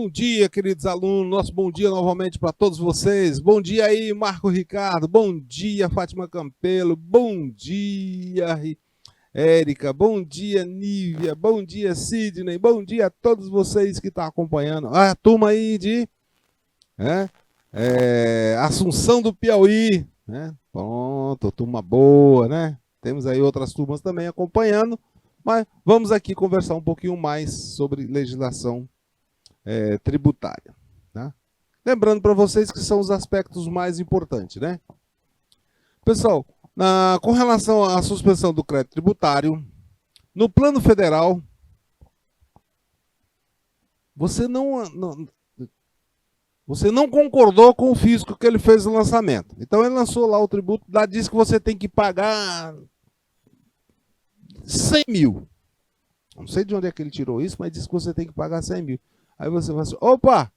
Bom dia, queridos alunos. Nosso bom dia novamente para todos vocês. Bom dia aí, Marco Ricardo. Bom dia, Fátima Campelo. Bom dia, Érica. Bom dia, Nívia. Bom dia, Sidney. Bom dia a todos vocês que estão acompanhando. A turma aí de Assunção do Piauí. Né? Pronto, turma boa, né? Temos aí outras turmas também acompanhando. Mas vamos aqui conversar um pouquinho mais sobre legislação tributária. Né? Lembrando para vocês que são os aspectos mais importantes. Né? Pessoal, com relação à suspensão do crédito tributário, no plano federal, você não concordou com o fisco que ele fez no lançamento. Então ele lançou lá o tributo, lá diz que você tem que pagar 100 mil. Não sei de onde é que ele tirou isso, mas diz que você tem que pagar 100 mil. Aí você vai assim, opa,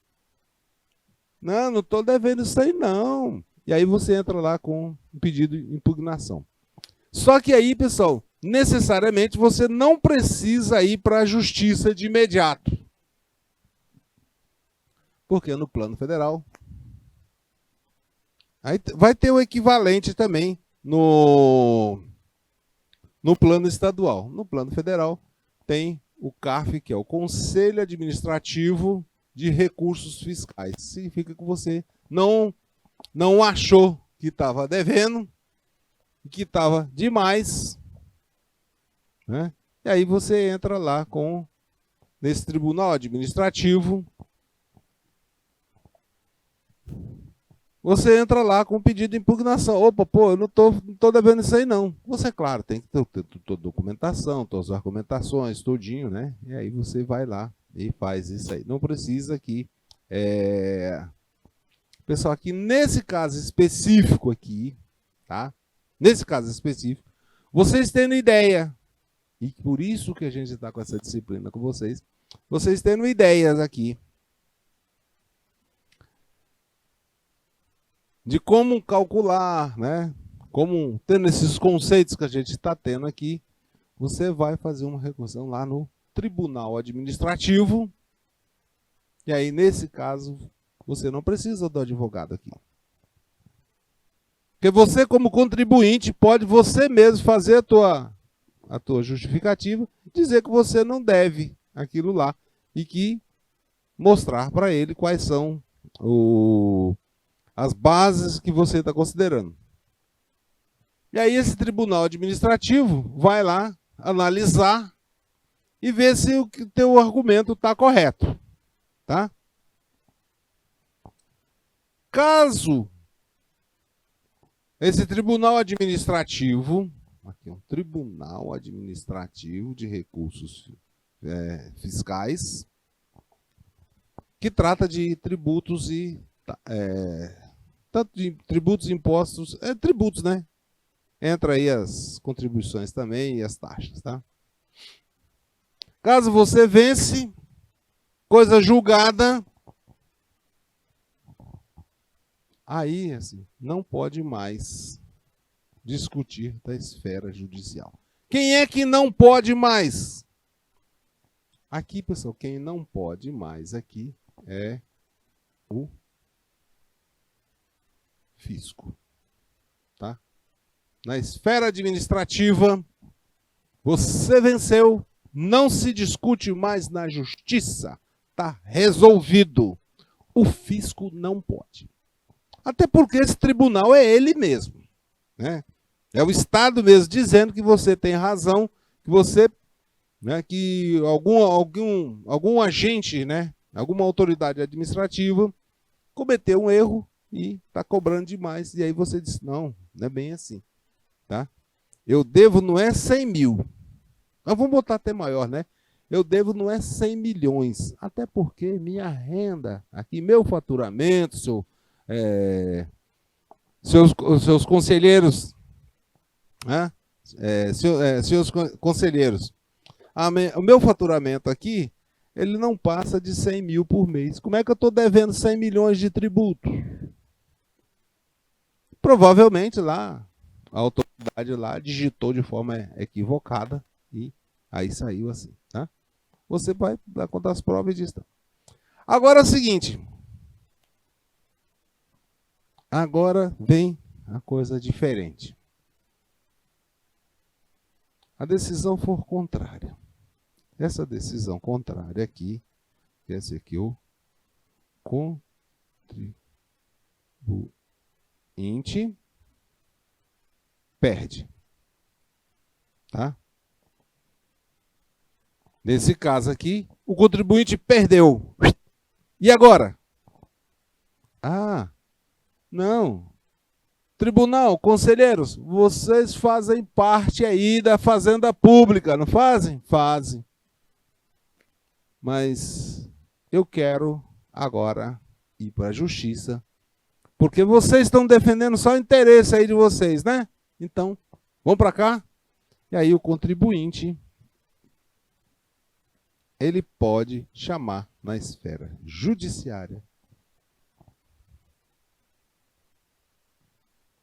não estou devendo isso aí não. E aí você entra lá com um pedido de impugnação. Só que aí, pessoal, necessariamente você não precisa ir para a justiça de imediato. Porque no plano federal, aí vai ter o equivalente também no plano estadual. No plano federal tem o CARF, que é o Conselho Administrativo de Recursos Fiscais. Significa que você não achou que estava devendo, que estava demais, né? E aí você entra lá nesse tribunal administrativo, você entra lá com um pedido de impugnação. Opa, pô, eu não tô devendo isso aí não. Você, claro, tem que ter toda a documentação, todas as argumentações, tudinho, né? E aí você vai lá e faz isso aí. Não precisa que... Pessoal, aqui nesse caso específico aqui, tá? Nesse caso específico, vocês tendo ideia, e por isso que a gente está com essa disciplina com vocês tendo ideias aqui de como calcular, né? Como tendo esses conceitos que a gente está tendo aqui, você vai fazer uma recursão lá no Tribunal Administrativo. E aí, nesse caso, você não precisa do advogado aqui. Porque você, como contribuinte, pode você mesmo fazer a tua justificativa, dizer que você não deve aquilo lá e que mostrar para ele quais são as bases que você está considerando. E aí esse tribunal administrativo vai lá analisar e ver se o teu argumento está correto. Tá? Caso esse tribunal administrativo, aqui é um tribunal administrativo de recursos fiscais, que trata de tributos e tanto de tributos, impostos, tributos, né? Entra aí as contribuições também e as taxas, tá? Caso você vence, coisa julgada, aí, assim, não pode mais discutir da esfera judicial. Quem é que não pode mais? Aqui, pessoal, quem não pode mais aqui é o fisco. Tá? Na esfera administrativa, você venceu, não se discute mais na justiça. Está resolvido. O fisco não pode. Até porque esse tribunal é ele mesmo. Né? É o Estado mesmo dizendo que você tem razão, que você, né, que algum agente, né, alguma autoridade administrativa cometeu um erro e está cobrando demais. E aí você diz, não é bem assim. Tá? Eu devo não é 100 mil. Nós vamos botar até maior, né? Eu devo não é 100 milhões. Até porque minha renda, aqui meu faturamento, seus conselheiros, né? Seus conselheiros, o meu faturamento aqui, ele não passa de 100 mil por mês. Como é que eu estou devendo 100 milhões de tributo? Provavelmente lá, a autoridade lá digitou de forma equivocada e aí saiu assim. Tá? Você vai dar conta das provas disso. Agora é o seguinte. Agora vem a coisa diferente. A decisão for contrária. Essa decisão contrária aqui, quer dizer que o contribuinte perde. Tá? Nesse caso aqui, o contribuinte perdeu. E agora? Ah, não. Tribunal, conselheiros, vocês fazem parte aí da fazenda pública, não fazem? Fazem. Mas eu quero agora ir para a justiça, porque vocês estão defendendo só o interesse aí de vocês, né? Então, vamos para cá. E aí o contribuinte, ele pode chamar na esfera judiciária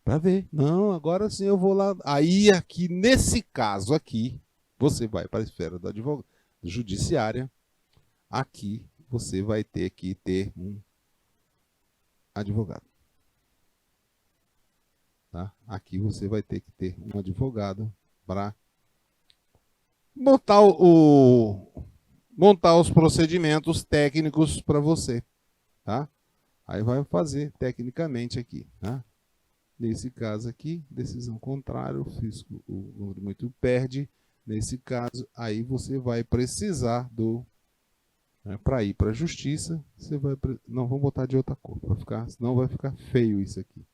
para ver. Não, agora sim eu vou lá. Aí aqui, nesse caso aqui, você vai para a esfera da judiciária. Aqui você vai ter que ter um advogado. Tá? Aqui você vai ter que ter um advogado para montar os procedimentos técnicos para você. Tá? Aí vai fazer tecnicamente aqui. Tá? Nesse caso aqui, decisão contrária, o contribuinte perde. Nesse caso, aí você vai precisar do... para ir para a justiça, você vai... Não, vamos botar de outra cor, para ficar, senão vai ficar feio isso aqui.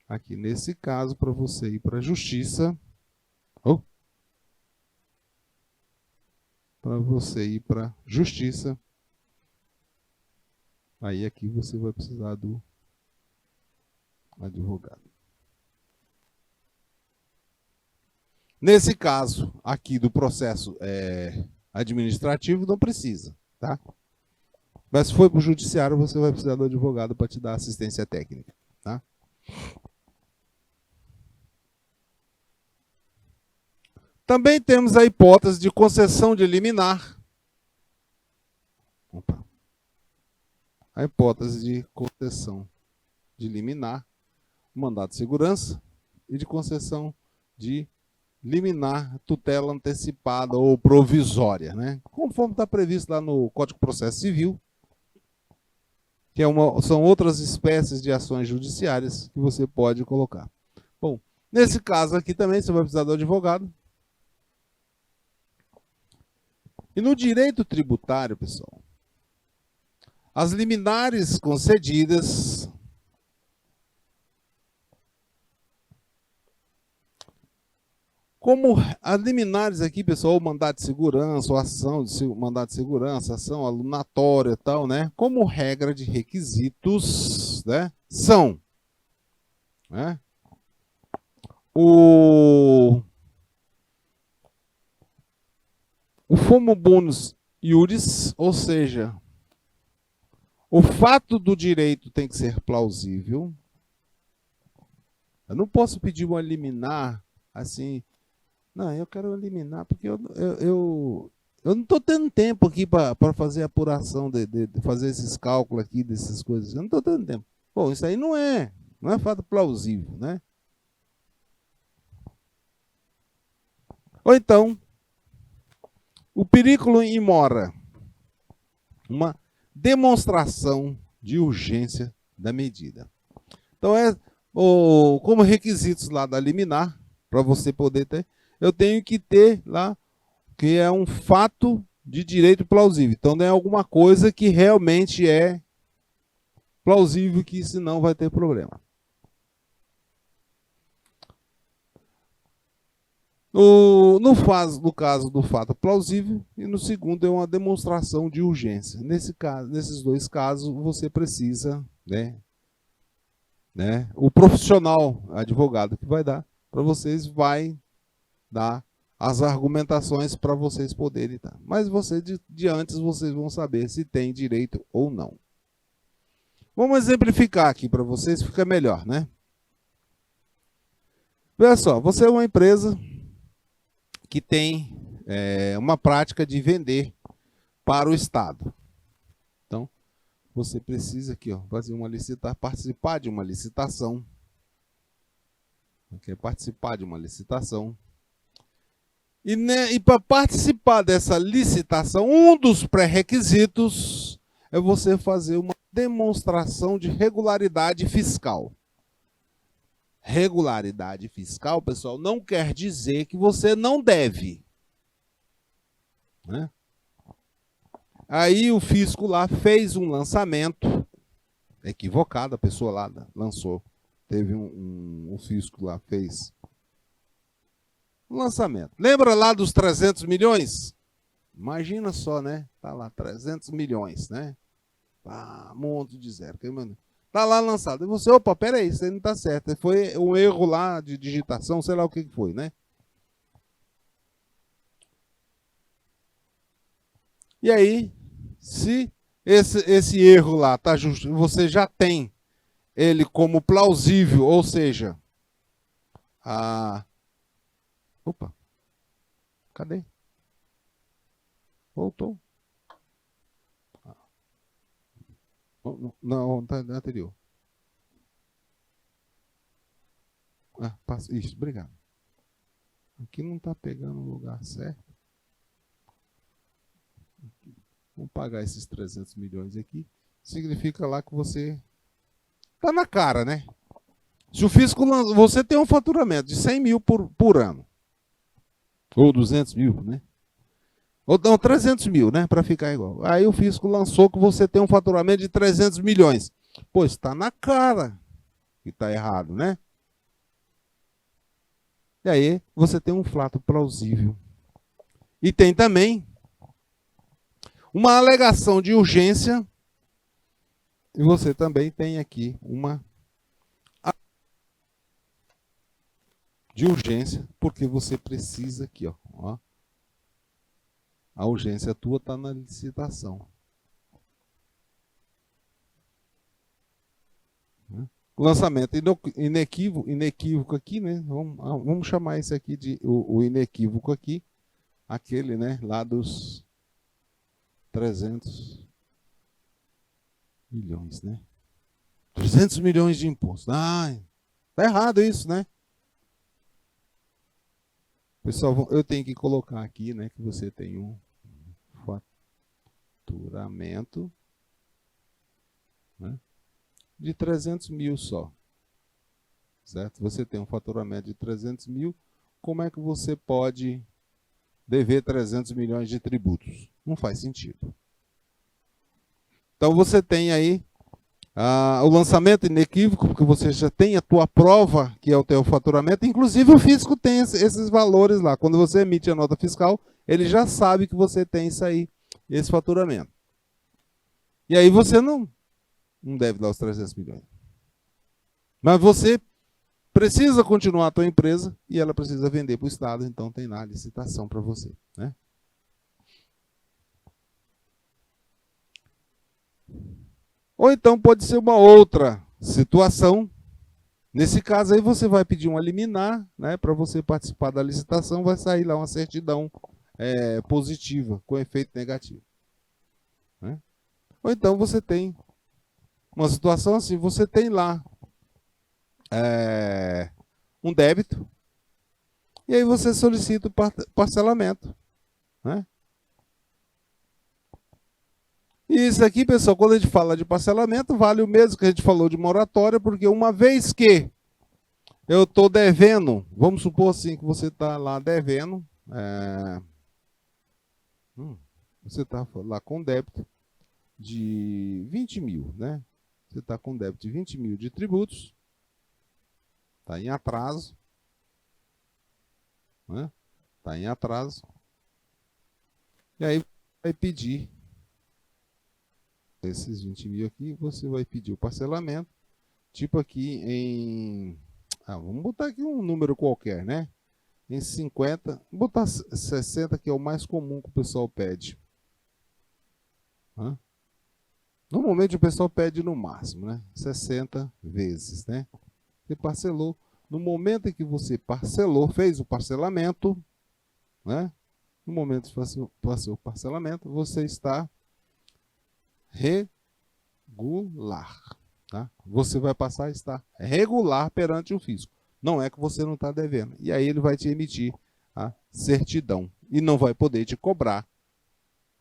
Aqui, nesse caso, para você ir para a justiça... para você ir para a justiça, aí aqui você vai precisar do advogado. Nesse caso aqui do processo administrativo, não precisa, tá? Mas se for para o judiciário, você vai precisar do advogado para te dar assistência técnica, tá? Também temos a hipótese de concessão de liminar. Opa. A hipótese de concessão de liminar, mandado de segurança e de concessão de liminar, tutela antecipada ou provisória, né? Conforme está previsto lá no Código de Processo Civil, que são outras espécies de ações judiciárias que você pode colocar. Bom, nesse caso aqui também você vai precisar do advogado. E no direito tributário, pessoal, as liminares concedidas como as liminares aqui, pessoal, o mandado de segurança, ou ação de mandado de segurança, ação alunatória e tal, né? Como regra de requisitos, né? São, né? O fumo bonus iuris, ou seja, o fato do direito tem que ser plausível. Eu não posso pedir uma liminar assim. Não, eu quero eliminar porque eu não estou tendo tempo aqui para fazer a apuração, de fazer esses cálculos aqui, dessas coisas. Eu não estou tendo tempo. Bom, isso aí não é fato plausível, né? Ou então, o perículo imora uma demonstração de urgência da medida. Então, como requisitos lá da liminar, para você poder ter, eu tenho que ter lá que é um fato de direito plausível. Então, não é alguma coisa que realmente é plausível, que senão vai ter problema. No caso do fato plausível, e no segundo é uma demonstração de urgência. Nesses dois casos, você precisa, né, o profissional advogado que vai dar para vocês vai dar as argumentações para vocês poderem dar. Mas de antes vocês vão saber se tem direito ou não. Vamos exemplificar aqui para vocês, fica melhor, né? Veja só, você é uma empresa que tem uma prática de vender para o Estado. você precisa aqui, ó, fazer uma licitação, participar de uma licitação. Quer participar de uma licitação. E para participar dessa licitação, um dos pré-requisitos é você fazer uma demonstração de regularidade fiscal. Regularidade fiscal, pessoal, não quer dizer que você não deve. Né? Aí o fisco lá fez um lançamento, equivocado, a pessoa lá lançou. Teve o fisco lá fez um lançamento. Lembra lá dos 300 milhões? Imagina só, né? Tá lá, 300 milhões, né? Ah, monte de zero. Tá lá lançado. E você, opa, peraí, isso aí não tá certo. Foi um erro lá de digitação, sei lá o que foi, né? E aí, se esse erro lá tá justo, você já tem ele como plausível, ou seja, opa, cadê? Voltou. Não, tá anterior. Isso, obrigado. Aqui não está pegando o lugar certo. Vamos pagar esses 300 milhões aqui. Significa lá que você está na cara, né? Se o fisco você tem um faturamento de 100 mil por ano. Ou 200 mil, né? Ou não, 300 mil, né? Para ficar igual. Aí o fisco lançou que você tem um faturamento de 300 milhões. Pô, está na cara que está errado, né? E aí você tem um fato plausível. E tem também uma alegação de urgência. E você também tem aqui uma de urgência, porque você precisa aqui, ó. A urgência tua está na licitação. O lançamento inequívoco aqui, né? Vamos chamar esse aqui de o inequívoco aqui, aquele, né? Lá dos 300 milhões, né? 300 milhões de imposto. Tá errado isso, né? Pessoal, eu tenho que colocar aqui, né, que você tem um faturamento, né, de 300 mil só. Certo? Você tem um faturamento de 300 mil, como é que você pode dever 300 milhões de tributos? Não faz sentido. Então você tem aí o lançamento inequívoco, porque você já tem a tua prova, que é o teu faturamento. Inclusive o fisco tem esses valores lá. Quando você emite a nota fiscal, ele já sabe que você tem isso aí, esse faturamento. E aí você não deve dar os 300 milhões. Mas você precisa continuar a tua empresa e ela precisa vender para o Estado, então tem lá a licitação para você, né? Ou então pode ser uma outra situação. Nesse caso aí você vai pedir uma liminar, né, para você participar da licitação, vai sair lá uma certidão positiva, com efeito negativo. Né? Ou então você tem uma situação assim, você tem lá um débito, e aí você solicita o parcelamento. Né? E isso aqui, pessoal, quando a gente fala de parcelamento, vale o mesmo que a gente falou de moratória, porque uma vez que eu estou devendo, vamos supor assim que você está lá devendo, você está lá com débito de 20 mil, né? Você está com débito de 20 mil de tributos, está em atraso, né? Está em atraso, e aí vai pedir esses 20 mil aqui, você vai pedir o parcelamento, tipo aqui em... vamos botar aqui um número qualquer, né? Em 50, vamos botar 60, que é o mais comum que o pessoal pede. Normalmente o pessoal pede no máximo, né? 60 vezes, né? Você parcelou. No momento em que você parcelou, fez o parcelamento, né? No momento que você faz o parcelamento, você está regular. Tá? Você vai passar a estar regular perante o fisco. Não é que você não está devendo. E aí ele vai te emitir a certidão e não vai poder te cobrar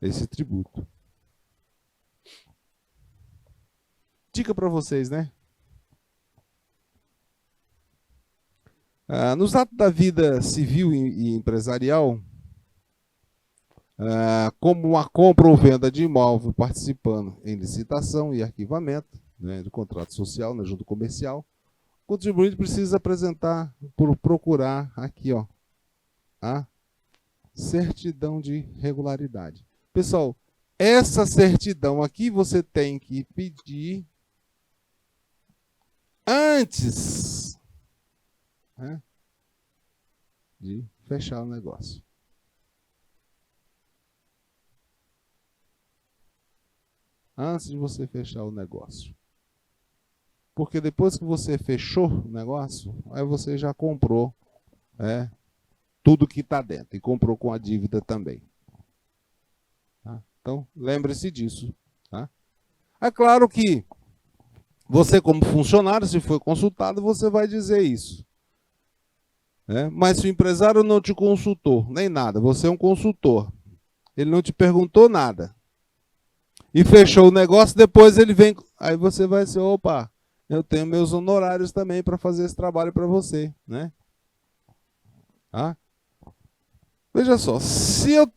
esse tributo. Dica para vocês, né? Nos atos da vida civil e empresarial, como a compra ou venda de imóvel participando em licitação e arquivamento, né, do contrato social, né, junto comercial, o contribuinte precisa apresentar, procurar aqui, ó, a certidão de regularidade. Pessoal, essa certidão aqui você tem que pedir antes, né, de fechar o negócio. Antes de você fechar o negócio. Porque depois que você fechou o negócio, aí você já comprou tudo que está dentro. E comprou com a dívida também. Tá? Então, lembre-se disso. Tá? É claro que você, como funcionário, se for consultado, você vai dizer isso. Mas se o empresário não te consultou, nem nada, você é um consultor, ele não te perguntou nada, e fechou o negócio, depois ele vem, aí você vai dizer, opa, eu tenho meus honorários também para fazer esse trabalho para você, né? Tá? Veja só, se eu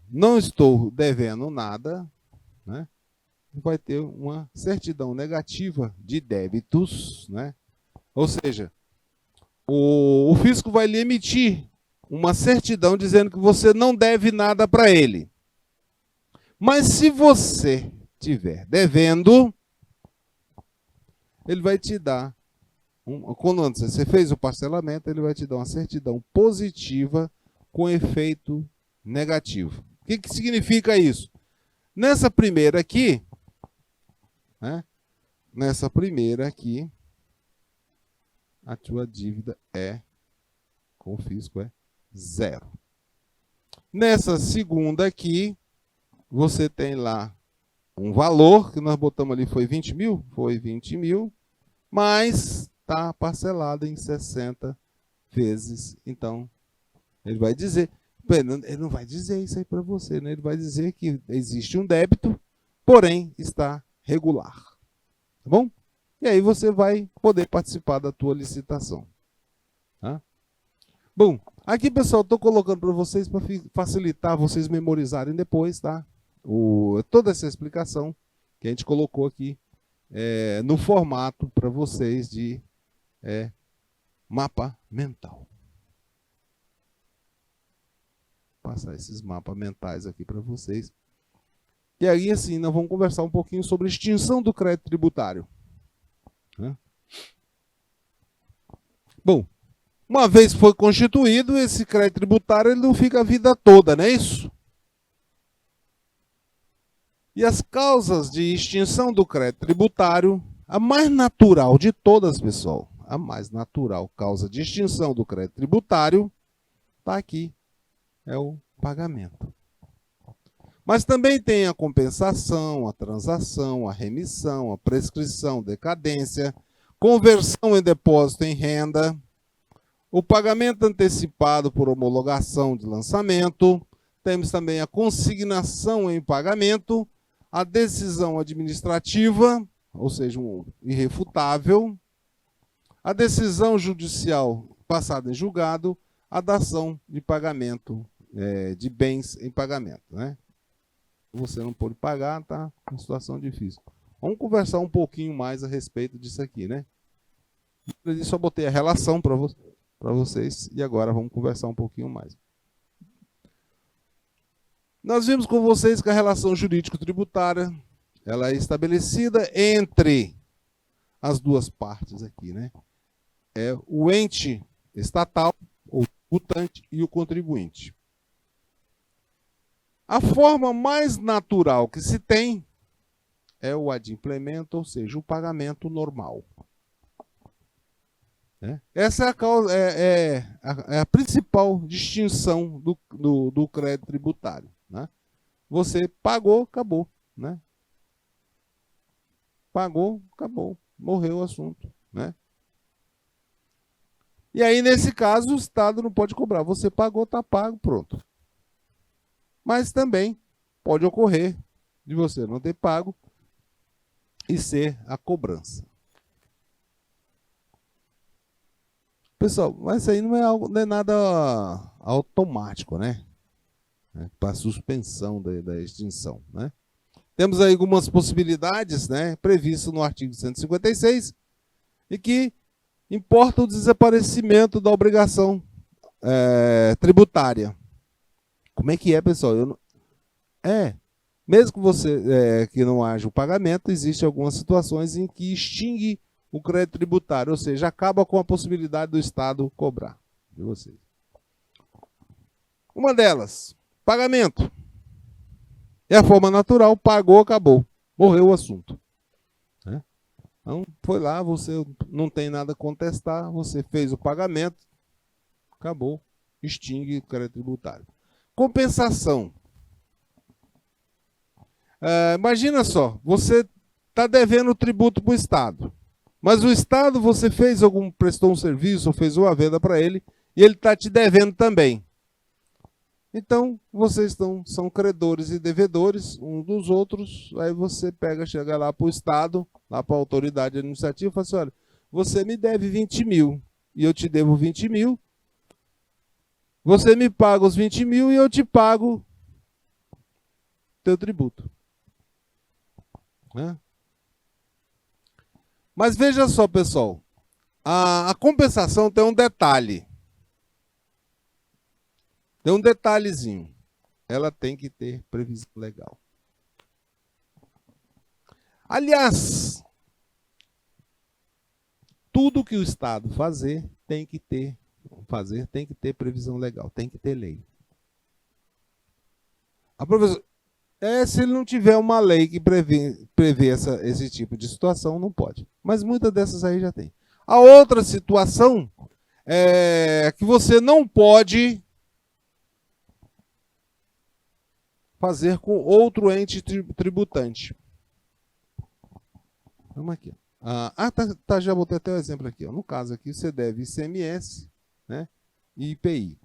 não estou devendo nada, né? Vai ter uma certidão negativa de débitos, né? Ou seja, o fisco vai lhe emitir uma certidão dizendo que você não deve nada para ele. Mas se você estiver devendo, ele vai te dar, quando você fez o parcelamento, ele vai te dar uma certidão positiva com efeito negativo. O que significa isso? Nessa primeira aqui, né? Nessa primeira aqui, a tua dívida com o fisco é 0. Nessa segunda aqui, você tem lá um valor, que nós botamos ali, foi 20 mil? Foi 20 mil, mas está parcelado em 60 vezes. Então, ele vai dizer, ele não vai dizer isso aí para você, né? Ele vai dizer que existe um débito, porém está regular. Tá bom? E aí você vai poder participar da tua licitação. Tá? Bom, aqui, pessoal, estou colocando para vocês para facilitar vocês memorizarem depois, tá? Toda essa explicação que a gente colocou aqui no formato para vocês de mapa mental. Vou passar esses mapas mentais aqui para vocês. E aí, assim, nós vamos conversar um pouquinho sobre a extinção do crédito tributário. Bom, uma vez que foi constituído, esse crédito tributário ele não fica a vida toda, não é isso? E as causas de extinção do crédito tributário, a mais natural de todas, pessoal, a mais natural causa de extinção do crédito tributário, está aqui, é o pagamento. Mas também tem a compensação, a transação, a remissão, a prescrição, decadência, conversão em depósito em renda, o pagamento antecipado por homologação de lançamento, temos também a consignação em pagamento, a decisão administrativa, ou seja, um irrefutável, a decisão judicial passada em julgado, a dação de pagamento de bens em pagamento, né? Você não pode pagar, tá? Uma situação difícil. Vamos conversar um pouquinho mais a respeito disso aqui, né? Eu só botei a relação para vocês e agora vamos conversar um pouquinho mais. Nós vimos com vocês que a relação jurídico-tributária ela é estabelecida entre as duas partes aqui, né? É o ente estatal, o tributante e o contribuinte. A forma mais natural que se tem é o adimplemento, ou seja, o pagamento normal. Essa é a causa, a principal distinção do crédito tributário. Né? Você pagou, acabou. Né? Pagou, acabou. Morreu o assunto, né? E aí, nesse caso, o Estado não pode cobrar. Você pagou, está pago, pronto. Mas também pode ocorrer de você não ter pago e ser a cobrança. Pessoal, mas isso aí não é nada automático, né? Para suspensão da extinção, né? Temos aí algumas possibilidades, né, previstas no artigo 156 e que importa o desaparecimento da obrigação tributária. Como é que é, pessoal? Mesmo que você que não haja o pagamento, existem algumas situações em que extingue o crédito tributário, ou seja, acaba com a possibilidade do Estado cobrar de vocês. Uma delas, pagamento. É a forma natural, pagou, acabou. Morreu o assunto. Né? Então, foi lá, você não tem nada a contestar, você fez o pagamento, acabou, extingue o crédito tributário. Compensação. Imagina só, você está devendo tributo para o Estado, mas o Estado você prestou um serviço ou fez uma venda para ele e ele está te devendo também. Então, vocês são credores e devedores uns dos outros, aí você chega lá para o Estado, lá para a autoridade administrativa e fala assim, olha, você me deve 20 mil e eu te devo 20 mil, você me paga os 20 mil e eu te pago teu tributo. Né? Mas veja só, pessoal, a compensação tem um detalhe. Tem um detalhezinho. Ela tem que ter previsão legal. Aliás, tudo que o Estado tem que ter previsão legal, tem que ter lei. A professora, se ele não tiver uma lei que prevê esse tipo de situação, não pode. Mas muitas dessas aí já tem. A outra situação é que você não pode fazer com outro ente tributante. Vamos aqui. Já botei até o exemplo aqui. No caso aqui, você deve ICMS, né, e IPI.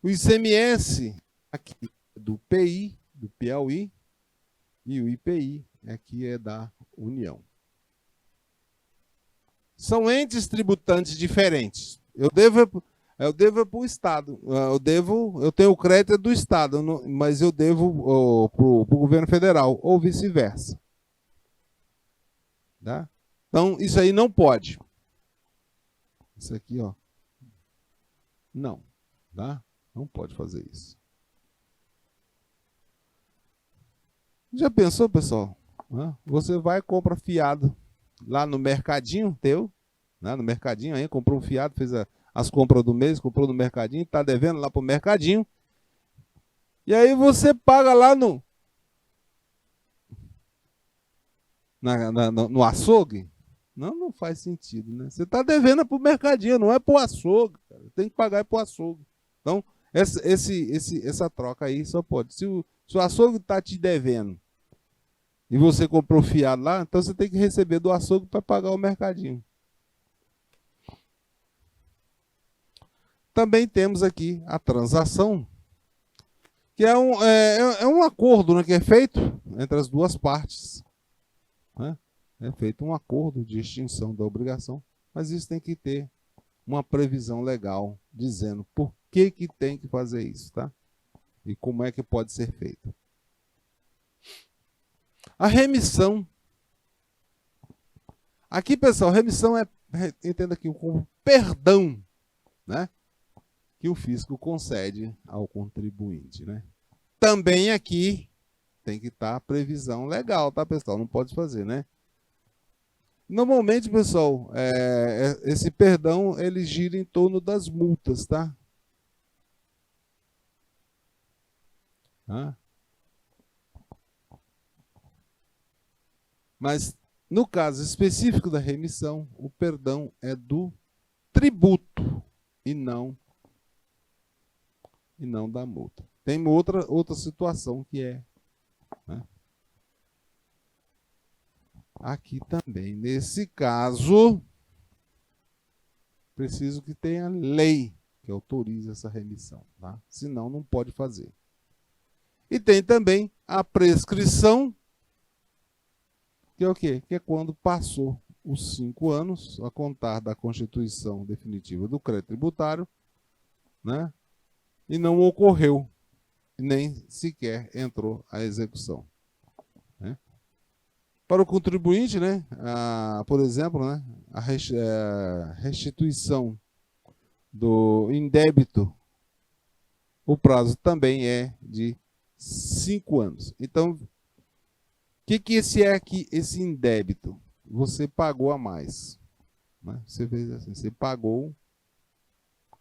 O ICMS aqui é do PI, do Piauí, e o IPI aqui é da União. São entes tributantes diferentes. Eu devo para o Estado. Eu tenho o crédito do Estado, mas eu devo para o governo federal, ou vice-versa. Tá? Então, isso aí não pode. Isso aqui, ó. Não. Tá? Não pode fazer isso. Já pensou, pessoal? Você vai e compra fiado lá no mercadinho teu, né? No mercadinho aí, comprou um fiado, fez as compras do mês, comprou no mercadinho, está devendo lá para o mercadinho. E aí você paga lá no açougue. Não faz sentido, né? Você está devendo para o mercadinho, não é para o açougue. Cara. Tem que pagar para o açougue. Então, essa troca aí só pode. Se o açougue está te devendo e você comprou fiado lá, então você tem que receber do açougue para pagar o mercadinho. Também temos aqui a transação, que é um acordo, né, que é feito entre as duas partes. Né? É feito um acordo de extinção da obrigação, mas isso tem que ter uma previsão legal dizendo por que tem que fazer isso, tá? E como é que pode ser feito. A remissão. Aqui, pessoal, remissão entenda aqui, como perdão, né, que o fisco concede ao contribuinte, né? Também aqui tem que estar previsão legal, tá, pessoal? Não pode fazer, né? Normalmente, pessoal, esse perdão ele gira em torno das multas, tá? Mas no caso específico da remissão, o perdão é do tributo e não da multa. Tem outra situação que é, né? aqui também. Nesse caso, preciso que tenha lei que autorize essa remissão, tá? Senão não pode fazer. E tem também a prescrição, que é o quê? Que é quando passou os 5 anos a contar da constituição definitiva do crédito tributário, né? E não ocorreu, nem sequer entrou a execução, né? Para o contribuinte, né, por exemplo, né, a restituição do indébito, o prazo também é de 5 anos. Então, o que é aqui esse indébito? Você pagou a mais, né? Você fez assim, você pagou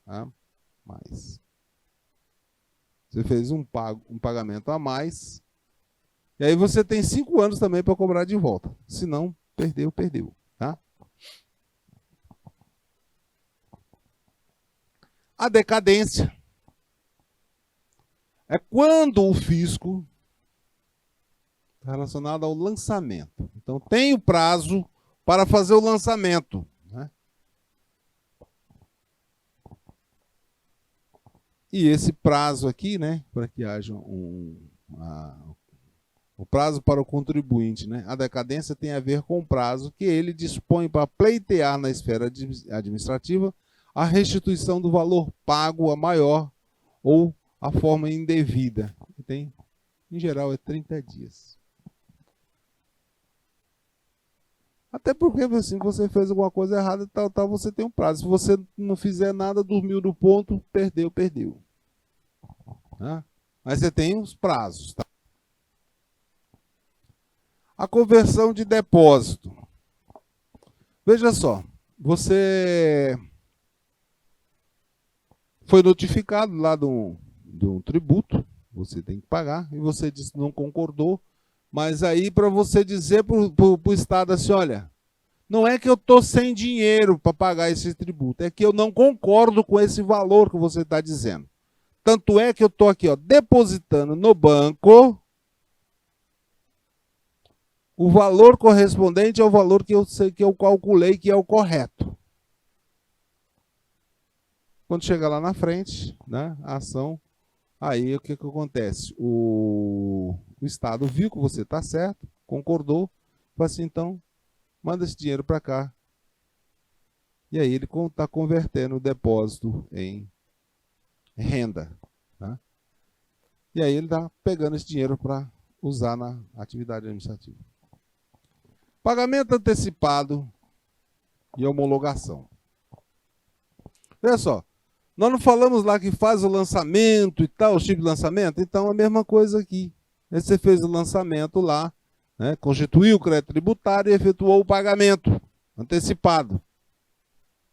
a mais. Você fez um pagamento a mais. E aí você tem 5 anos também para cobrar de volta. Se não, perdeu. Tá? A decadência é quando o fisco está relacionado ao lançamento. Então tem o prazo para fazer o lançamento, né? E esse prazo aqui, né, para que haja o prazo para o contribuinte, né? A decadência tem a ver com o prazo que ele dispõe para pleitear na esfera administrativa a restituição do valor pago a maior ou a forma indevida. Tem, em geral, é 30 dias. Até porque, assim, você fez alguma coisa errada, tal, você tem um prazo. Se você não fizer nada, dormiu do ponto, perdeu. Tá? Mas você tem os prazos, tá? A conversão de depósito. Veja só, você foi notificado lá de um tributo, você tem que pagar, e você disse que não concordou, mas aí para você dizer para o Estado assim, olha, não é que eu estou sem dinheiro para pagar esse tributo, é que eu não concordo com esse valor que você está dizendo. Tanto é que eu estou aqui, ó, depositando no banco o valor correspondente ao valor que eu sei que eu calculei que é o correto. Quando chegar lá na frente, né, a ação, aí o que acontece? O Estado viu que você está certo, concordou, falou assim, então, manda esse dinheiro para cá. E aí ele está convertendo o depósito em renda. Tá? E aí ele está pegando esse dinheiro para usar na atividade administrativa. Pagamento antecipado e homologação. Olha só, nós não falamos lá que faz o lançamento e tal, o tipo de lançamento? Então, a mesma coisa aqui. Você fez o lançamento lá, né, constituiu o crédito tributário e efetuou o pagamento antecipado.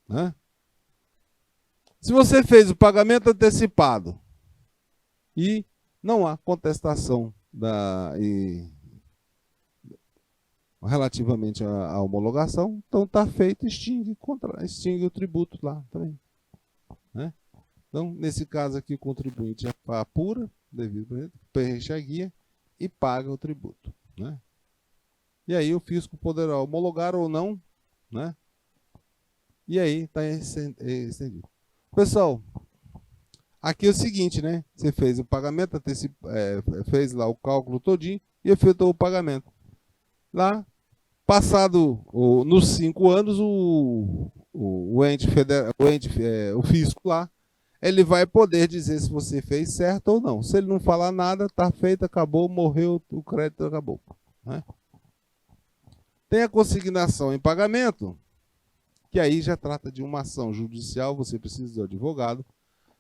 Né? Se você fez o pagamento antecipado e não há contestação relativamente à homologação, então está feito, extingue o tributo lá também. Né? Então, nesse caso aqui, o contribuinte apura, devido preenche a guia e paga o tributo. Né? E aí o fisco poderá homologar ou não, né? E aí está estendido. Pessoal, aqui é o seguinte, né? Você fez o pagamento, fez lá o cálculo todinho e efetuou o pagamento. Lá, passado nos 5 anos, o fisco lá, ele vai poder dizer se você fez certo ou não. Se ele não falar nada, está feito, acabou, morreu, o crédito acabou. Né? Tem a consignação em pagamento, que aí já trata de uma ação judicial, você precisa do advogado,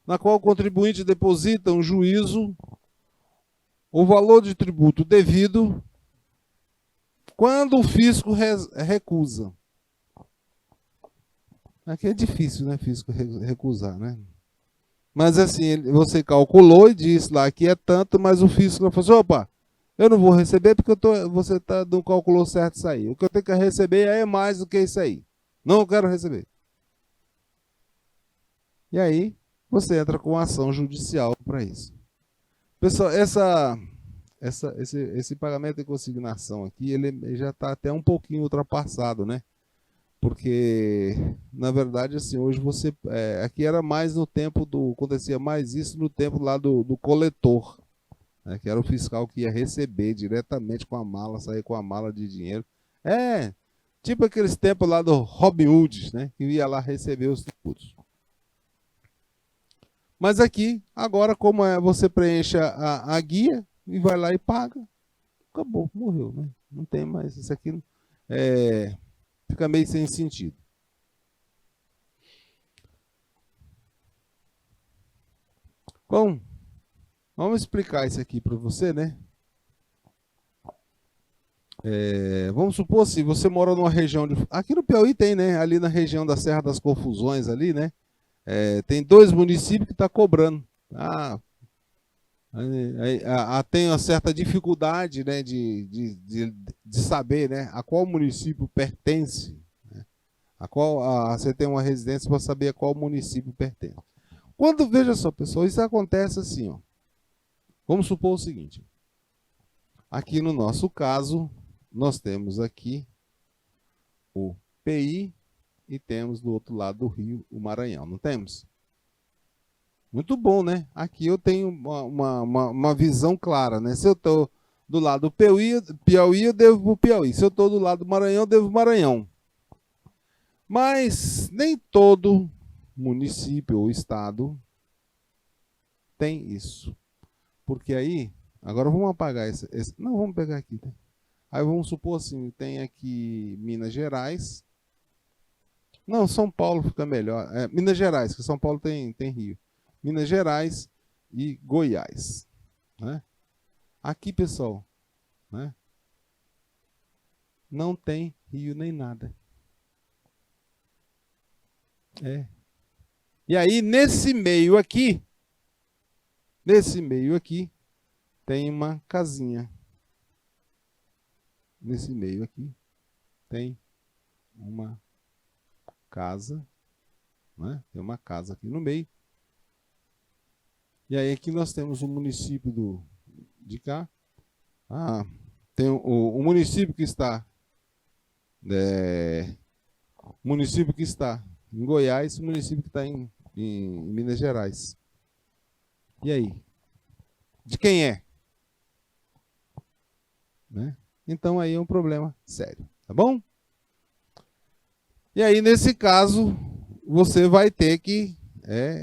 na qual o contribuinte deposita um juízo, o valor de tributo devido, quando o fisco recusa. Aqui é difícil, né, fisco recusar, né? Mas assim, você calculou e disse lá que é tanto, mas o fisco falou assim, opa, eu não vou receber porque você não calculou certo isso aí. O que eu tenho que receber é mais do que isso aí. Não quero receber. E aí, você entra com ação judicial para isso. Pessoal, esse pagamento em consignação aqui, ele já está até um pouquinho ultrapassado, né? Porque, na verdade, assim, hoje você... aqui era mais no tempo do... Acontecia mais isso no tempo lá do coletor, né? Que era o fiscal que ia receber diretamente com a mala, sair com a mala de dinheiro. Tipo aqueles tempos lá do Robin Hood, né? Que ia lá receber os tributos. Mas aqui, agora, como você preenche a guia e vai lá e paga, acabou, morreu, né? Não tem mais. Isso aqui fica meio sem sentido. Bom, vamos explicar isso aqui para você, né? Vamos supor assim, você mora numa região de... Aqui no Piauí tem, né? Ali na região da Serra das Confusões, ali, né? Tem 2 municípios que estão cobrando. Tem uma certa dificuldade, né, de saber, né, a qual município pertence, né? Você tem uma residência para saber a qual município pertence. Quando, veja só, pessoal, isso acontece assim, ó. Vamos supor o seguinte. Aqui no nosso caso, nós temos aqui o PI e temos do outro lado do rio o Maranhão, não temos? Muito bom, né? Aqui eu tenho uma visão clara, né? Se eu estou do lado do Piauí, eu devo para o Piauí. Se eu estou do lado do Maranhão, eu devo para o Maranhão. Mas nem todo município ou estado tem isso. Porque aí, agora vamos apagar esse. Não, vamos pegar aqui. Tá? Aí vamos supor assim, tem aqui Minas Gerais. Não, São Paulo fica melhor. Minas Gerais, que São Paulo tem rio. Minas Gerais e Goiás, né? Aqui, pessoal, né? Não tem rio nem nada. E aí, nesse meio aqui, tem uma casinha. Nesse meio aqui, tem uma casa, né? Tem uma casa aqui no meio. E aí aqui nós temos o município de cá. Tem o município que está em Goiás, o município que está em Minas Gerais. E aí? De quem é? Né? Então aí é um problema sério, tá bom? E aí nesse caso você vai ter que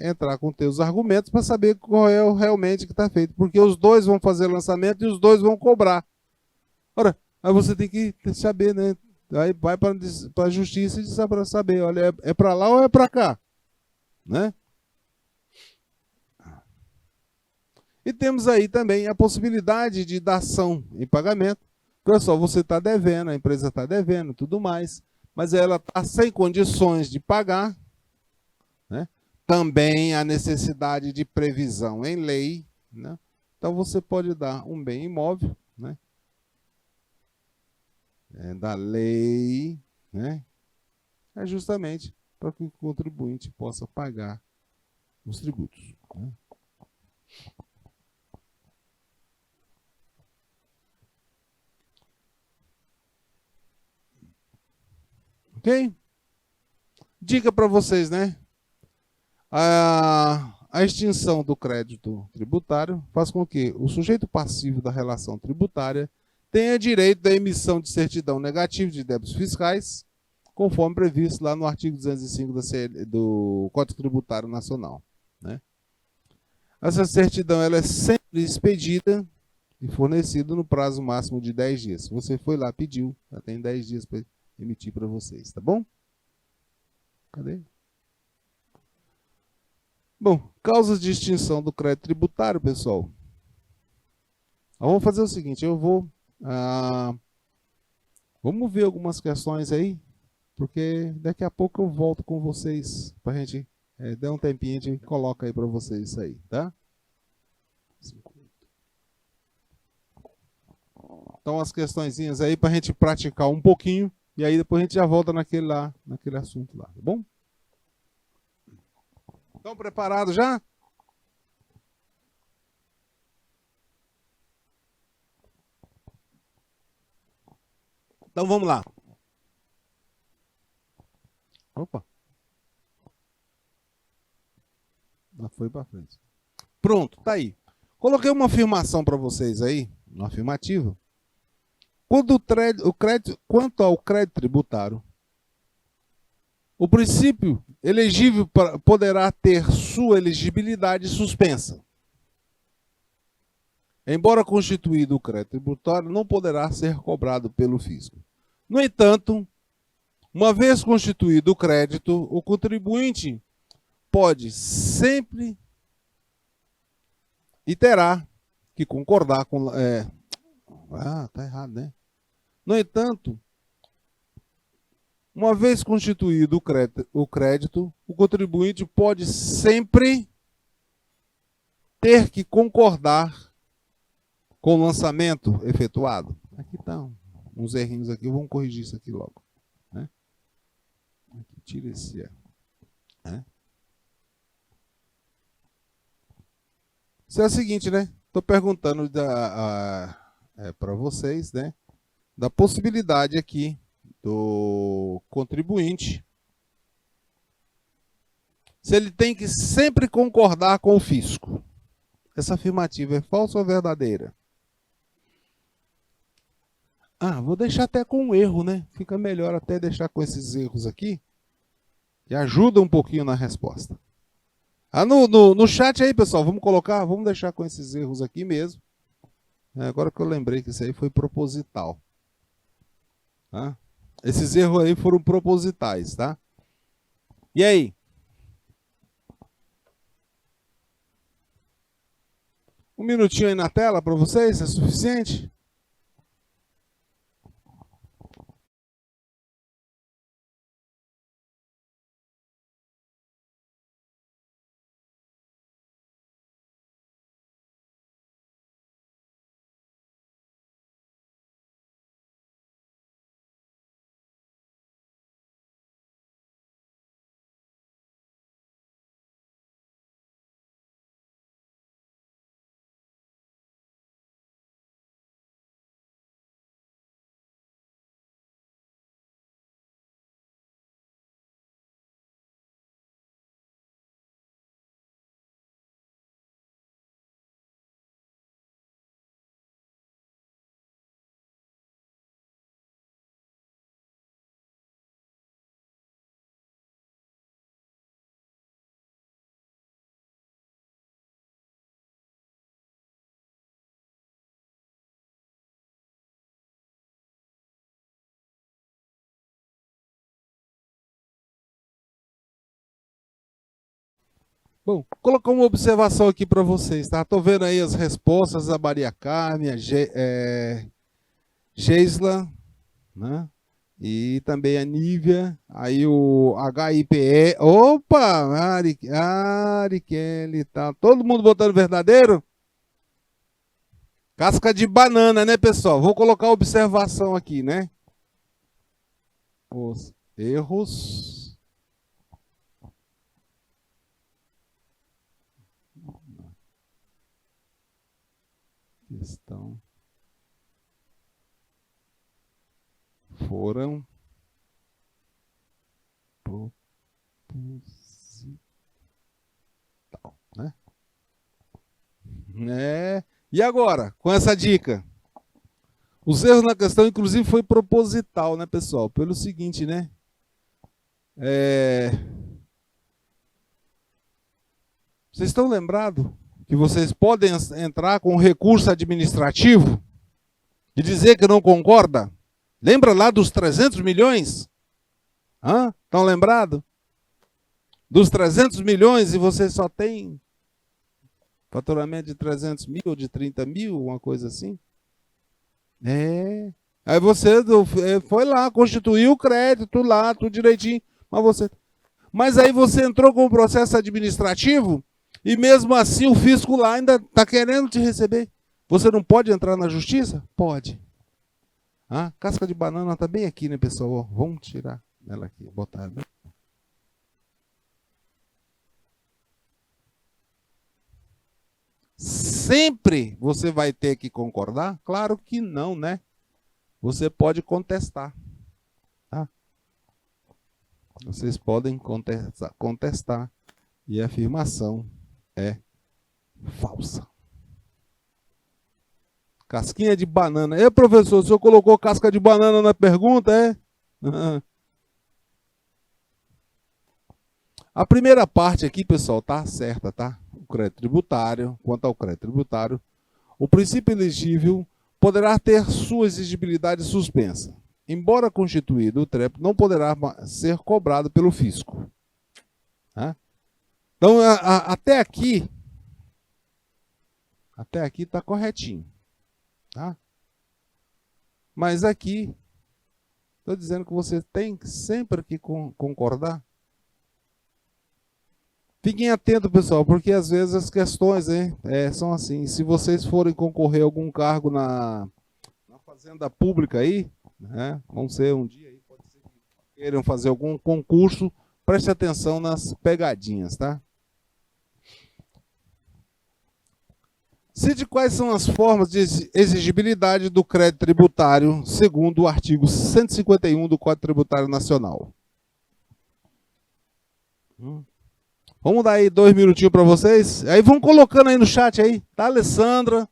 entrar com teus argumentos para saber qual é o realmente que está feito, porque os dois vão fazer lançamento e os dois vão cobrar. Ora, aí você tem que saber, né? Aí vai para a justiça para saber, olha, é para lá ou é para cá, né? E temos aí também a possibilidade de dação em pagamento. Olha só, você está devendo, a empresa está devendo, tudo mais, mas ela está sem condições de pagar, né? Também a necessidade de previsão em lei, né? Então você pode dar um bem imóvel, né? Da lei, né? Justamente para que o contribuinte possa pagar os tributos, né? Ok? Dica para vocês, né? A extinção do crédito tributário faz com que o sujeito passivo da relação tributária tenha direito da emissão de certidão negativa de débitos fiscais, conforme previsto lá no artigo 205 do Código Tributário Nacional, né? Essa certidão ela é sempre expedida e fornecida no prazo máximo de 10 dias. Se você foi lá, pediu, já tem 10 dias para emitir para vocês, tá bom? Cadê? Bom, causas de extinção do crédito tributário, pessoal. Vamos fazer o seguinte, vamos ver algumas questões aí, porque daqui a pouco eu volto com vocês, para a gente dar um tempinho, a gente coloca aí para vocês isso aí, tá? Então as questõezinhas aí para a gente praticar um pouquinho, e aí depois a gente já volta naquele assunto lá, tá bom? Estão preparados já? Então vamos lá. Opa. Já foi para frente. Pronto, tá aí. Coloquei uma afirmação para vocês aí, uma afirmativa. Quanto ao crédito tributário, o princípio elegível poderá ter sua elegibilidade suspensa. Embora constituído o crédito tributário, não poderá ser cobrado pelo fisco. No entanto, uma vez constituído o crédito, o contribuinte pode sempre e terá que concordar com... tá errado, né? No entanto, uma vez constituído o crédito, o contribuinte pode sempre ter que concordar com o lançamento efetuado. Aqui estão uns errinhos aqui, vamos corrigir isso aqui logo. Né? Aqui, tira esse erro. Né? Isso é o seguinte, né? Estou perguntando para vocês, né? Da possibilidade aqui do contribuinte, se ele tem que sempre concordar com o fisco. Essa afirmativa é falsa ou verdadeira? Vou deixar até com um erro, né? Fica melhor até deixar com esses erros aqui, que ajuda um pouquinho na resposta. No chat aí, pessoal, vamos deixar com esses erros aqui mesmo. Agora que eu lembrei que isso aí foi proposital. Tá? Esses erros aí foram propositais, tá? E aí? Um minutinho aí na tela para vocês, é suficiente? Bom, vou colocar uma observação aqui para vocês, tá? Estou vendo aí as respostas da Maria Carmen, a Geisla, né? E também a Nívia, aí o HIPE. Opa, Ari Kelly e tal. Todo mundo votando verdadeiro? Casca de banana, né, pessoal? Vou colocar a observação aqui, né? Os erros estão foram proposital, né? E agora, com essa dica? Os erros na questão, inclusive, foi proposital, né, pessoal? Pelo seguinte, né? Vocês estão lembrados que vocês podem entrar com recurso administrativo e dizer que não concorda? Lembra lá dos 300 milhões? Estão lembrados? Dos 300 milhões e você só tem faturamento de 300 mil ou de 30 mil, uma coisa assim? Aí você foi lá, constituiu o crédito lá, tudo direitinho. Mas aí você entrou com o processo administrativo e mesmo assim o fisco lá ainda está querendo te receber. Você não pode entrar na justiça? Pode. Casca de banana está bem aqui, né, pessoal? Vamos tirar ela aqui, botar. Sempre você vai ter que concordar? Claro que não, né? você pode contestar. Tá? Vocês podem contestar e a afirmação é falsa. Casquinha de banana. Professor, o senhor colocou casca de banana na pergunta, é? A primeira parte aqui, pessoal, tá certa, tá? O crédito tributário, quanto ao crédito tributário, o princípio elegível poderá ter sua exigibilidade suspensa. Embora constituído, o TREP não poderá ser cobrado pelo fisco. Tá? Então, até aqui está corretinho. Tá? Mas aqui, estou dizendo que você tem sempre que concordar. Fiquem atentos, pessoal, porque às vezes as questões são assim. Se vocês forem concorrer a algum cargo na fazenda pública aí, né, vão ser um dia aí, pode ser que queiram fazer algum concurso, preste atenção nas pegadinhas, tá? Cite quais são as formas de exigibilidade do crédito tributário, segundo o artigo 151 do Código Tributário Nacional. Vamos dar aí 2 minutinhos para vocês. Aí vão colocando aí no chat aí, tá, Alessandra?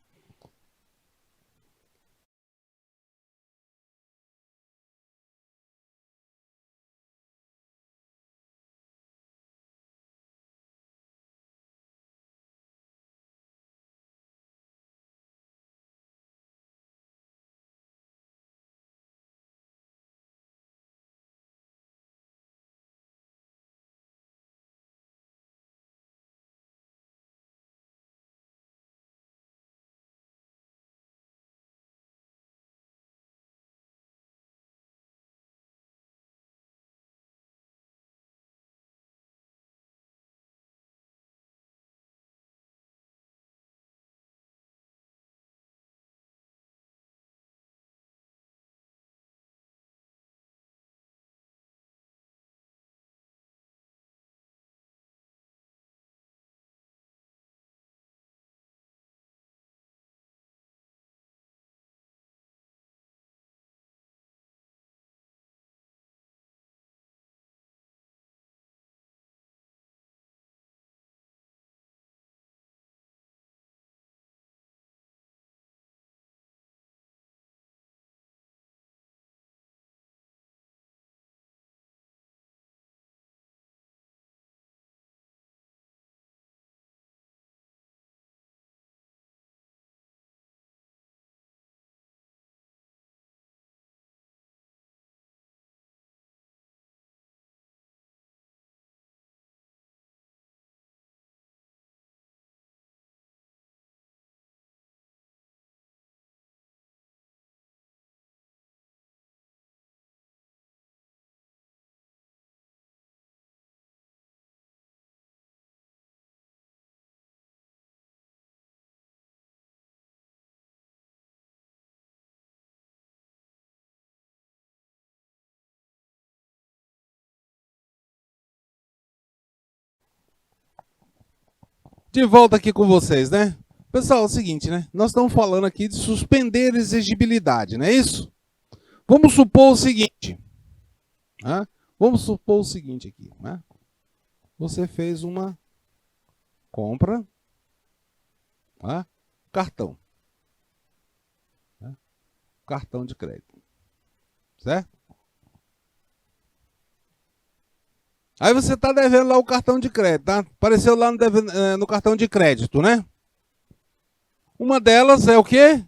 De volta aqui com vocês, né? Pessoal, é o seguinte, né? Nós estamos falando aqui de suspender exigibilidade, não é isso? Vamos supor o seguinte. Né? Vamos supor o seguinte aqui. Né? Você fez uma compra, né? Cartão. Né? Cartão de crédito. Certo? Aí você está devendo lá o cartão de crédito, tá? Apareceu lá no cartão de crédito, né? Uma delas é o quê?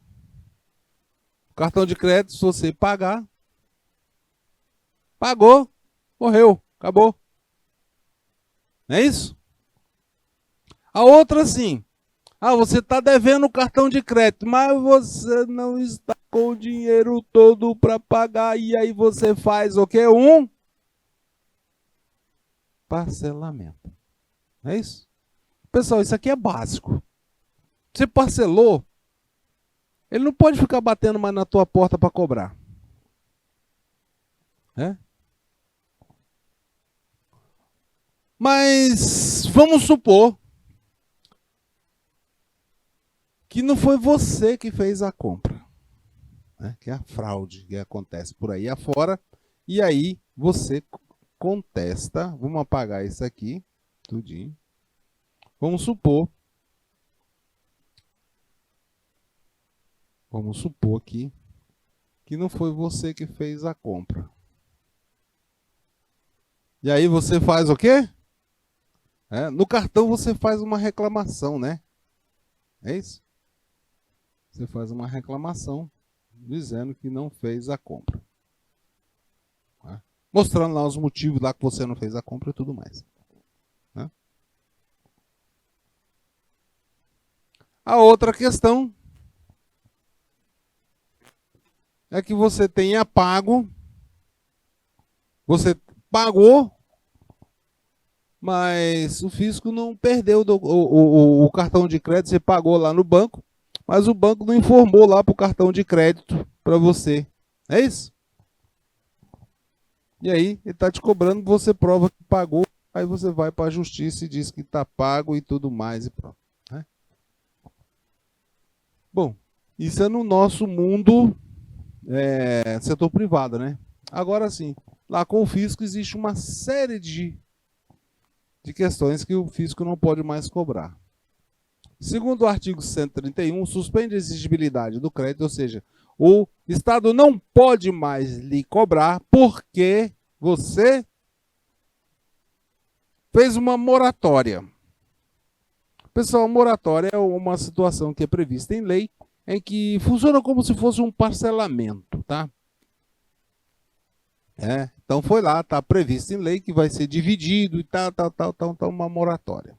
O cartão de crédito, se você pagar, pagou, morreu, acabou. Não é isso? A outra, sim. Você está devendo o cartão de crédito, mas você não está com o dinheiro todo para pagar. E aí você faz o quê? Um parcelamento. Não é isso? Pessoal, isso aqui é básico. Você parcelou, ele não pode ficar batendo mais na tua porta para cobrar. É? Mas vamos supor que não foi você que fez a compra. né? Que é a fraude que acontece por aí afora. E aí você contesta. Vamos apagar isso aqui, tudinho. Vamos supor aqui que não foi você que fez a compra. E aí você faz o quê? No cartão você faz uma reclamação, né? É isso? Você faz uma reclamação dizendo que não fez a compra. Né? Mostrando lá os motivos lá que você não fez a compra e tudo mais. Né? A outra questão é que você tenha pago, você pagou, mas o fisco não perdeu o cartão de crédito, você pagou lá no banco, mas o banco não informou lá para o cartão de crédito para você. É isso? E aí, ele está te cobrando, você prova que pagou, aí você vai para a justiça e diz que está pago e tudo mais e pronto. Né? Bom, isso é no nosso mundo setor privado, né? Agora sim, lá com o fisco existe uma série de questões que o fisco não pode mais cobrar. Segundo o artigo 131, suspende a exigibilidade do crédito, ou seja, o Estado não pode mais lhe cobrar porque você fez uma moratória. Pessoal, moratória é uma situação que é prevista em lei, em que funciona como se fosse um parcelamento, tá? Então foi lá, está previsto em lei que vai ser dividido e tal, uma moratória.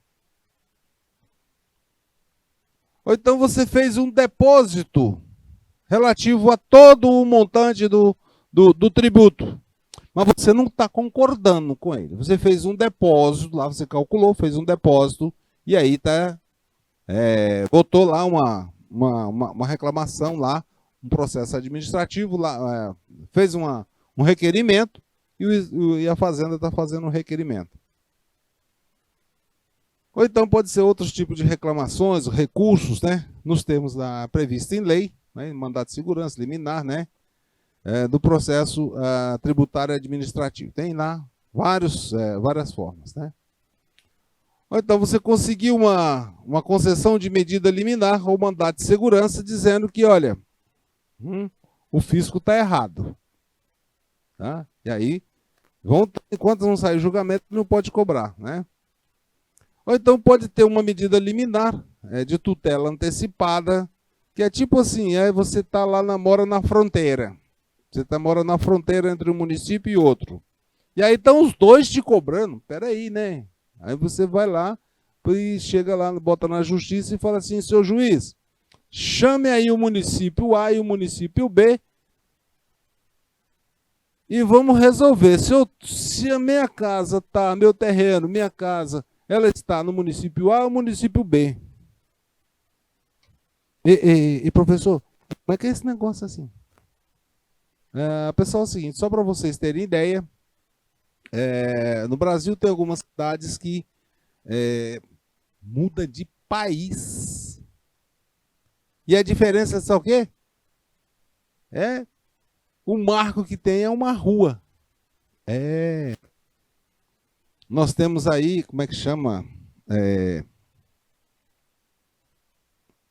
Ou então você fez um depósito relativo a todo o montante do tributo, mas você não está concordando com ele. Você fez um depósito, lá você calculou, fez um depósito, e aí botou lá uma reclamação lá, um processo administrativo, lá, fez um requerimento, e a Fazenda está fazendo um requerimento. Ou então pode ser outros tipos de reclamações, recursos, né? Nos termos previstos em lei, né? Mandato de segurança, liminar, né? Do processo tributário administrativo. Tem lá várias formas, né? Ou então você conseguiu uma concessão de medida liminar ou mandato de segurança dizendo que, olha, o fisco está errado. Tá? E aí, enquanto não sair o julgamento, não pode cobrar, né? Ou então pode ter uma medida liminar de tutela antecipada, que é tipo assim, você está lá, mora na fronteira. Você mora na fronteira entre um município e outro. E aí estão os dois te cobrando. Peraí, né? Aí você vai lá e chega lá, bota na justiça e fala assim, seu juiz, chame aí o município A e o município B e vamos resolver. Se a minha casa tá, meu terreno, minha casa, ela está no município A ou município B? E professor, como é que é esse negócio assim? Pessoal, é o seguinte, só para vocês terem ideia, no Brasil tem algumas cidades que muda de país. E a diferença é o quê? O marco que tem é uma rua. Nós temos aí, como é que chama?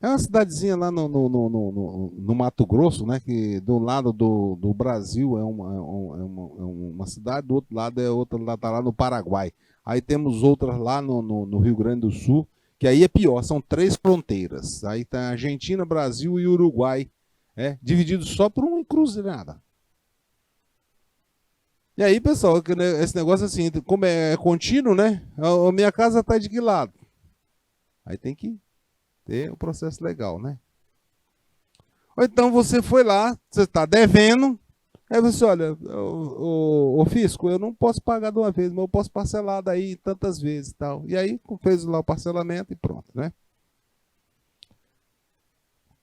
É uma cidadezinha lá no Mato Grosso, né? Que do lado do Brasil é uma cidade, do outro lado é outra, tá lá no Paraguai. Aí temos outras lá no Rio Grande do Sul, que aí é pior, são 3 fronteiras. Aí tá Argentina, Brasil e Uruguai, divididos só por uma encruzilhada. E aí, pessoal, esse negócio assim, como é contínuo, né? A minha casa tá de que lado? Aí tem que ter o processo legal, né? Ou então você foi lá, você está devendo, aí você olha, o fisco, eu não posso pagar de uma vez, mas eu posso parcelar daí tantas vezes e tal. E aí fez lá o parcelamento e pronto, né?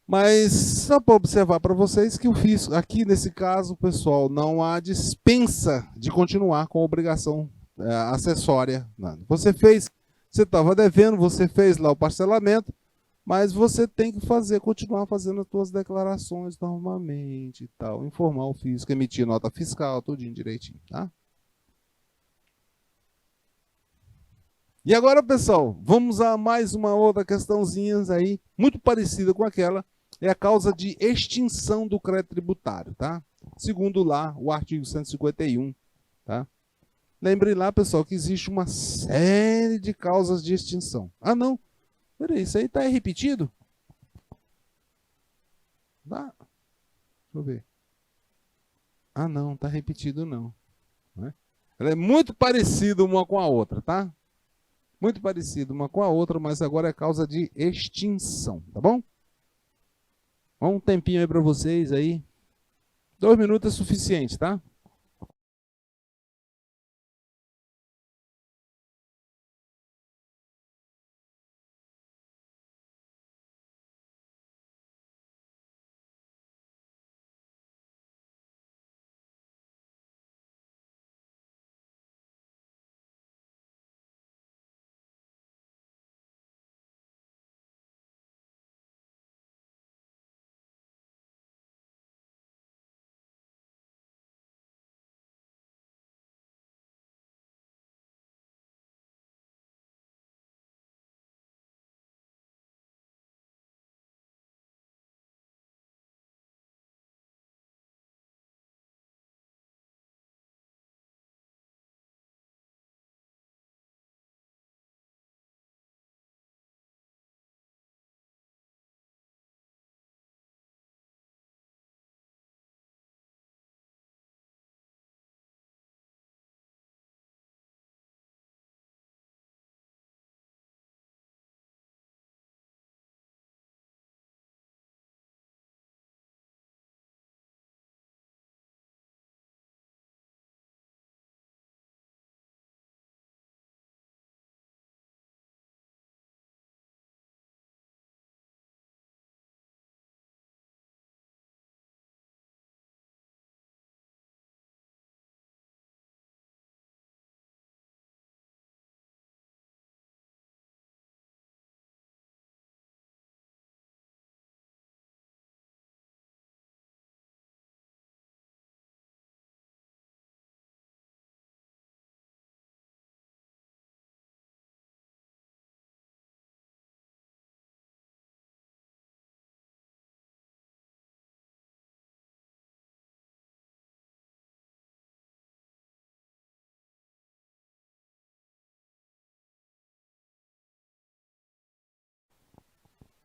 Mas só para observar para vocês que o fisco, aqui nesse caso, pessoal, não há dispensa de continuar com a obrigação acessória. Não. Você estava devendo, você fez lá o parcelamento, Mas você tem que continuar fazendo as suas declarações normalmente e tal. Informar o fisco, emitir nota fiscal, tudinho direitinho, tá? E agora, pessoal, vamos a mais uma outra questãozinha aí, muito parecida com aquela, é a causa de extinção do crédito tributário, tá? Segundo lá, o artigo 151, tá? Lembre lá, pessoal, que existe uma série de causas de extinção. Ah, não. Peraí, isso aí tá repetido? Tá. Deixa eu ver. Ah, não, tá repetido não. Né? Ela é muito parecida uma com a outra, tá? Muito parecida uma com a outra, mas agora é causa de extinção, tá bom? Um tempinho aí para vocês aí. 2 minutos é suficiente, tá?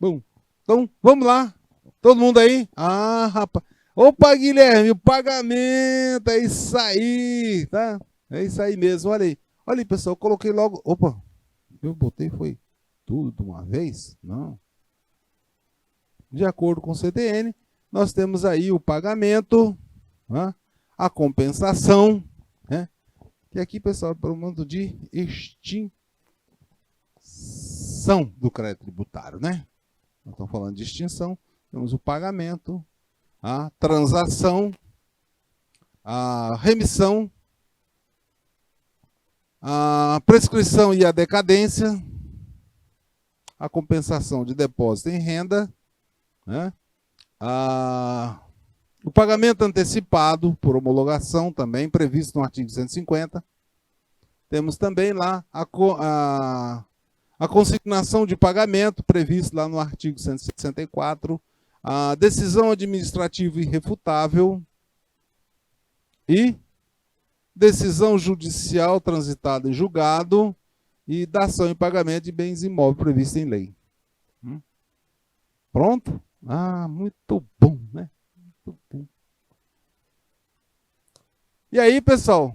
Bom, então vamos lá. Todo mundo aí? Ah, rapaz. Opa, Guilherme, o pagamento, é isso aí, tá? É isso aí mesmo, olha aí. Olha aí, pessoal, eu coloquei logo. Opa, eu botei, foi tudo de uma vez? Não. De acordo com o CTN, nós temos aí o pagamento, né? A compensação, né? Que aqui, pessoal, é para o modo de extinção do crédito tributário, né? Nós estamos falando de extinção, temos o pagamento, a transação, a remissão, a prescrição e a decadência, a compensação de depósito em renda, né? O pagamento antecipado por homologação, também previsto no artigo 150. Temos também lá a consignação de pagamento, previsto lá no artigo 164. A decisão administrativa irrefutável e decisão judicial transitada em julgado e dação em pagamento de bens imóveis prevista em lei. Pronto? Ah, muito bom, né? Muito bom. E aí, pessoal,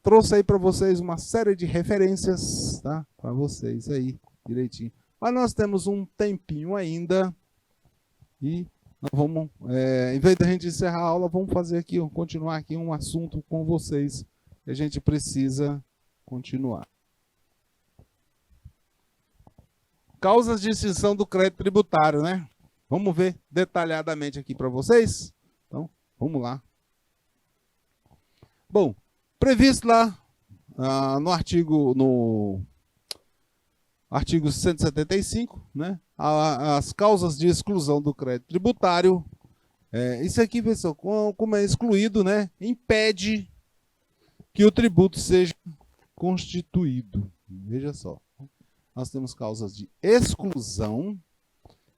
trouxe aí para vocês uma série de referências, tá? Para vocês aí, direitinho. Mas nós temos um tempinho ainda e nós vamos, em vez da gente encerrar a aula, vamos fazer aqui, continuar aqui um assunto com vocês que a gente precisa continuar. Causas de extinção do crédito tributário, né? Vamos ver detalhadamente aqui para vocês? Então, vamos lá. Bom, previsto lá no artigo Artigo 175, né? As causas de exclusão do crédito tributário. Isso aqui, pessoal, como é excluído, né? Impede que o tributo seja constituído. Veja só. Nós temos causas de exclusão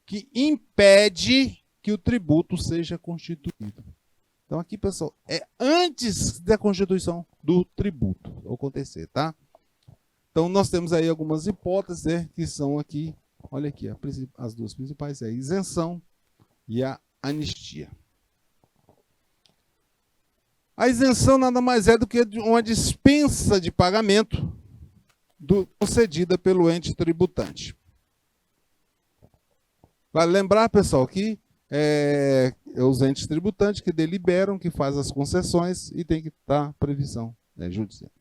que impede que o tributo seja constituído. Então aqui, pessoal, é antes da constituição do tributo acontecer, tá? Então nós temos aí algumas hipóteses, né, que são aqui, olha aqui, as duas principais, a isenção e a anistia. A isenção nada mais é do que uma dispensa de pagamento concedida pelo ente tributante. Vale lembrar, pessoal, que os entes tributantes que deliberam, que fazem as concessões e tem que estar previsão judicial.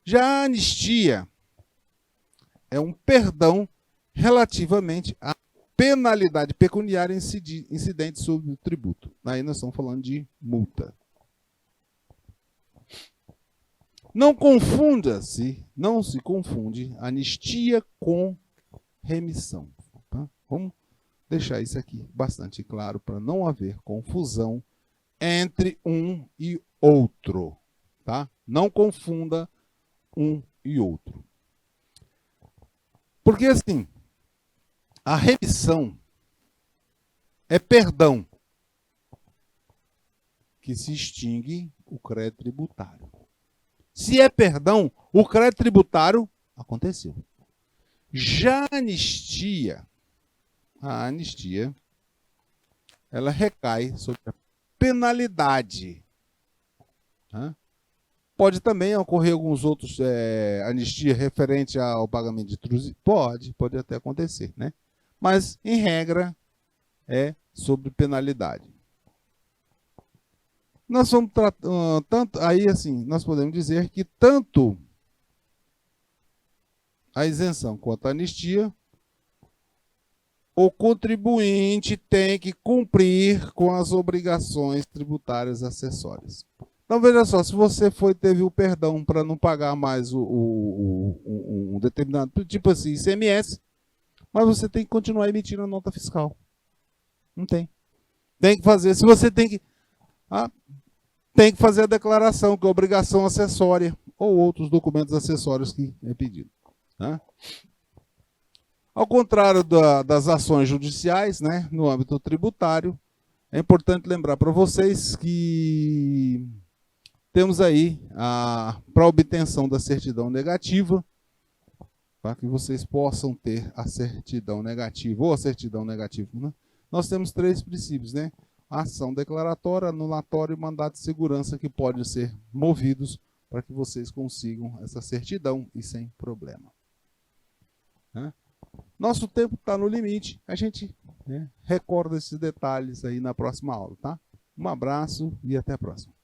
Já a anistia é um perdão relativamente à penalidade pecuniária incidente sobre o tributo. Aí nós estamos falando de multa. Não se confunde anistia com remissão. Tá? Vamos deixar isso aqui bastante claro para não haver confusão entre um e outro. Tá? Não confunda um e outro. Porque assim, a remissão é perdão que se extingue o crédito tributário. Se é perdão, o crédito tributário aconteceu. Já a anistia, ela recai sobre a penalidade. Né? Pode também ocorrer alguns outros anistia referente ao pagamento de tributos. Pode até acontecer, né? Mas, em regra, é sobre penalidade. Nós vamos aí assim, nós podemos dizer que tanto a isenção quanto a anistia, o contribuinte tem que cumprir com as obrigações tributárias acessórias. Então, veja só, se você teve o perdão para não pagar mais um determinado, tipo assim, ICMS, mas você tem que continuar emitindo a nota fiscal. Não tem. Tem que fazer, se você tem que fazer a declaração, que é obrigação acessória, ou outros documentos acessórios que é pedido. Né? Ao contrário das ações judiciais, né, no âmbito tributário, é importante lembrar para vocês que temos aí, para obtenção da certidão negativa, para que vocês possam ter a certidão negativa, ou a certidão negativa, né? Nós temos 3 princípios, né? Ação declaratória, anulatória e mandato de segurança, que podem ser movidos para que vocês consigam essa certidão e sem problema. Né? Nosso tempo está no limite, a gente recorda esses detalhes aí na próxima aula, tá? Um abraço e até a próxima.